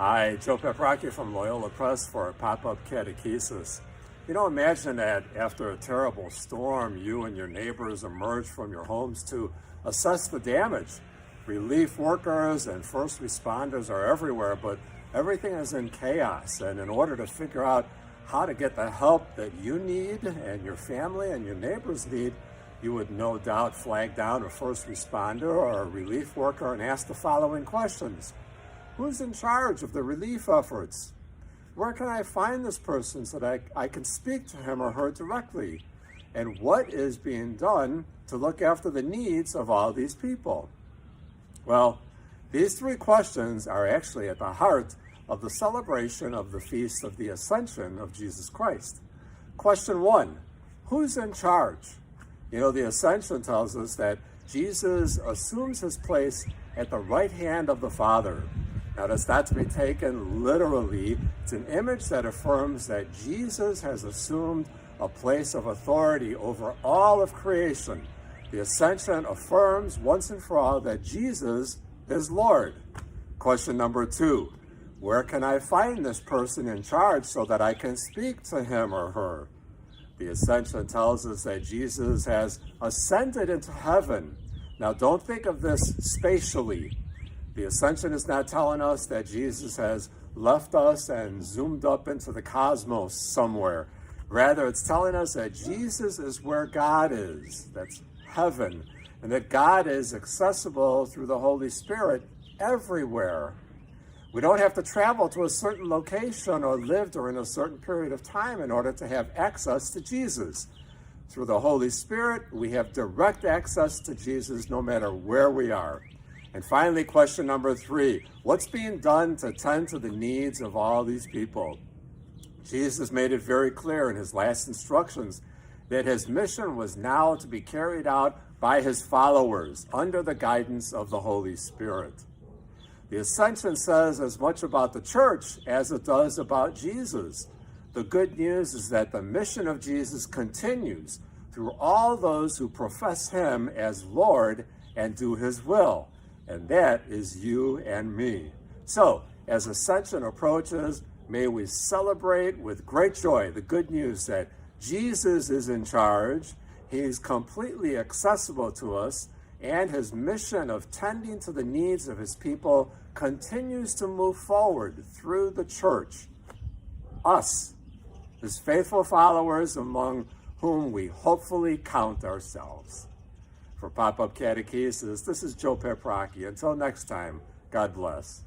Hi, Joe Peprocki from Loyola Press for Pop-Up Catechesis. Imagine that after a terrible storm, you and your neighbors emerge from your homes to assess the damage. Relief workers and first responders are everywhere, but everything is in chaos. And in order to figure out how to get the help that you need and your family and your neighbors need, you would no doubt flag down a first responder or a relief worker and ask the following questions. Who's in charge of the relief efforts? Where can I find this person so that I can speak to him or her directly? And what is being done to look after the needs of all these people? Well, these three questions are actually at the heart of the celebration of the Feast of the Ascension of Jesus Christ. Question 1, who's in charge? The Ascension tells us that Jesus assumes his place at the right hand of the Father. Now, that's not to be taken literally. It's an image that affirms that Jesus has assumed a place of authority over all of creation. The Ascension affirms once and for all that Jesus is Lord. Question number 2, where can I find this person in charge so that I can speak to him or her? The Ascension tells us that Jesus has ascended into heaven. Now, don't think of this spatially. The Ascension is not telling us that Jesus has left us and zoomed up into the cosmos somewhere. Rather, it's telling us that Jesus is where God is. That's heaven. And that God is accessible through the Holy Spirit everywhere. We don't have to travel to a certain location or live during a certain period of time in order to have access to Jesus. Through the Holy Spirit, we have direct access to Jesus no matter where we are. And finally, question number 3, what's being done to tend to the needs of all these people? Jesus made it very clear in his last instructions that his mission was now to be carried out by his followers under the guidance of the Holy Spirit. The Ascension says as much about the church as it does about Jesus. The good news is that the mission of Jesus continues through all those who profess him as Lord and do his will. And that is you and me. So, as Ascension approaches, may we celebrate with great joy the good news that Jesus is in charge, he's completely accessible to us, and his mission of tending to the needs of his people continues to move forward through the church. Us, his faithful followers, among whom we hopefully count ourselves. For Pop-Up Catechesis, this is Joe Peprocki. Until next time, God bless.